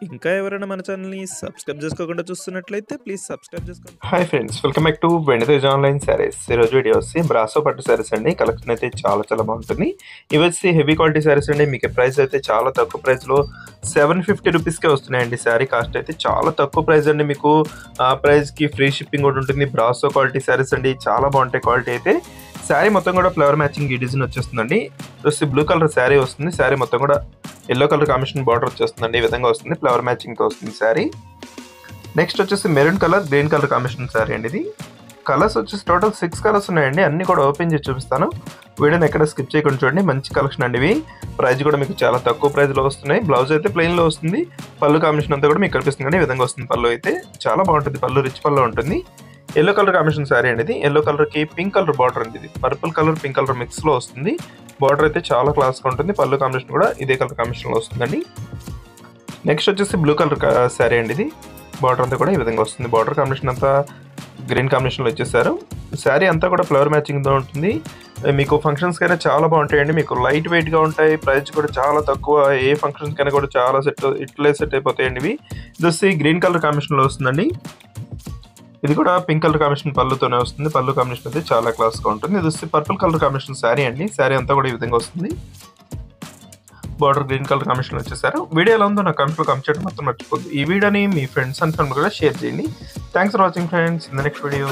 ఇంకా ఎవరైనా మన ఛానల్‌ని సబ్స్క్రైబ్ చేసుకోకుండా చూస్తున్నట్లయితే ప్లీజ్ సబ్స్క్రైబ్ చేసుకోండి. Hi friends, welcome back to Venditej online sarees. ఈరోజు వీడియో వచ్చి బ్రాసో పట్టు శారీస్ అండి. కలెక్షన్ అయితే చాలా బాగుంటుంది. ఇవి వచ్చి హెవీ క్వాలిటీ శారీస్ అండి. మీకు ప్రైస్ అయితే చాలా తక్కువ ప్రైస్లో 750 రూపీస్కే వస్తున్నాయండి. శారీ కాస్ట్ అయితే చాలా తక్కువ ప్రైస్ అండి. మీకు ఆ ప్రైస్కి ఫ్రీ షిప్పింగ్ కూడా ఉంటుంది. బ్రాసో క్వాలిటీ శారీస్ అండి, చాలా బాగుంటాయి క్వాలిటీ అయితే. శారీ మొత్తం కూడా ఫ్లవర్ మ్యాచింగ్ ఈ డిజైన్ వచ్చేస్తుందండి. వచ్చి బ్లూ కలర్ శారీ వస్తుంది. శారీ మొత్తం కూడా ఎల్లో కలర్ కాంబినేషన్ బార్డర్ వచ్చేస్తుందండి. ఈ విధంగా వస్తుంది, ఫ్లవర్ మ్యాచింగ్తో వస్తుంది శారీ. నెక్స్ట్ వచ్చేసి maroon colour, green colour combination sari అండి. ఇది కలర్స్ వచ్చేసి టోటల్ 6 కలర్స్ ఉన్నాయండి. అన్ని కూడా ఓపెన్ చేసి చూపిస్తాను. వీడియోని ఎక్కడ స్కిప్ చేయకుండా చూడండి. మంచి కలెక్షన్ అండి ఇవి. ప్రైస్ కూడా మీకు చాలా తక్కువ ప్రైస్లో వస్తున్నాయి. బ్లౌజ్ అయితే ప్లెయిన్లో వస్తుంది. పళ్ళు కాంబినేషన్ అంతా కూడా మీకు కనిపిస్తుంది కానీ ఈ విధంగా వస్తుంది. పళ్ళు అయితే చాలా బాగుంటుంది. పళ్ళు రిచ్ పళ్ళు ఉంటుంది. ఎల్లో కలర్ కాంబినేషన్ శారీ అండి. ఇది ఎల్లో కలర్కి పింక్ కలర్ బార్డర్ అండి. ఇది పర్పుల్ కలర్ పింక్ కలర్ మిక్స్లో వస్తుంది. బార్డర్ అయితే చాలా క్లాస్గా ఉంటుంది. పళ్ళు కాంబినేషన్ కూడా ఇదే కలర్ కాంబినేషన్లో వస్తుందండి. నెక్స్ట్ వచ్చేసి బ్లూ కలర్ శారీ అండి. ఇది బార్డర్ అంతా కూడా ఈ విధంగా వస్తుంది. బార్డర్ కాంబినేషన్ అంతా గ్రీన్ కాంబినేషన్లో వచ్చేసారు. శారీ అంతా కూడా ఫ్లవర్ మ్యాచింగ్తో ఉంటుంది. మీకు ఫంక్షన్స్ కైనా చాలా బాగుంటాయండి. మీకు లైట్ వెయిట్గా ఉంటాయి. ప్రైస్ కూడా చాలా తక్కువ. ఏ ఫంక్షన్స్ కైనా కూడా చాలా ఇట్లే సెట్ అయిపోతాయండి ఇవి. ఇది వచ్చి గ్రీన్ కలర్ కాంబినేషన్లో వస్తుందండి. ఇది కూడా పింక్ కలర్ కాంబినేషన్ పళ్ళుతోనే వస్తుంది. పళ్ళు కాంబినేషన్ అయితే చాలా క్లాస్గా ఉంటుంది. ఇది వచ్చి పర్పుల్ కలర్ కాంబినేషన్ శారీ అండి. శారీ అంతా కూడా ఈ విధంగా వస్తుంది. బార్డర్ గ్రీన్ కలర్ కాంబినేషన్ వచ్చేసారు. వీడియో ఎలా ఉందో నాకు కామెంట్లో కామెంట్ చేయడం మాత్రం మర్చిపోద్దు. ఈ వీడియోని మీ ఫ్రెండ్స్ అండ్ ఫ్యామిలీ కూడా షేర్ చేయండి. Thanks for watching friends. In the next video.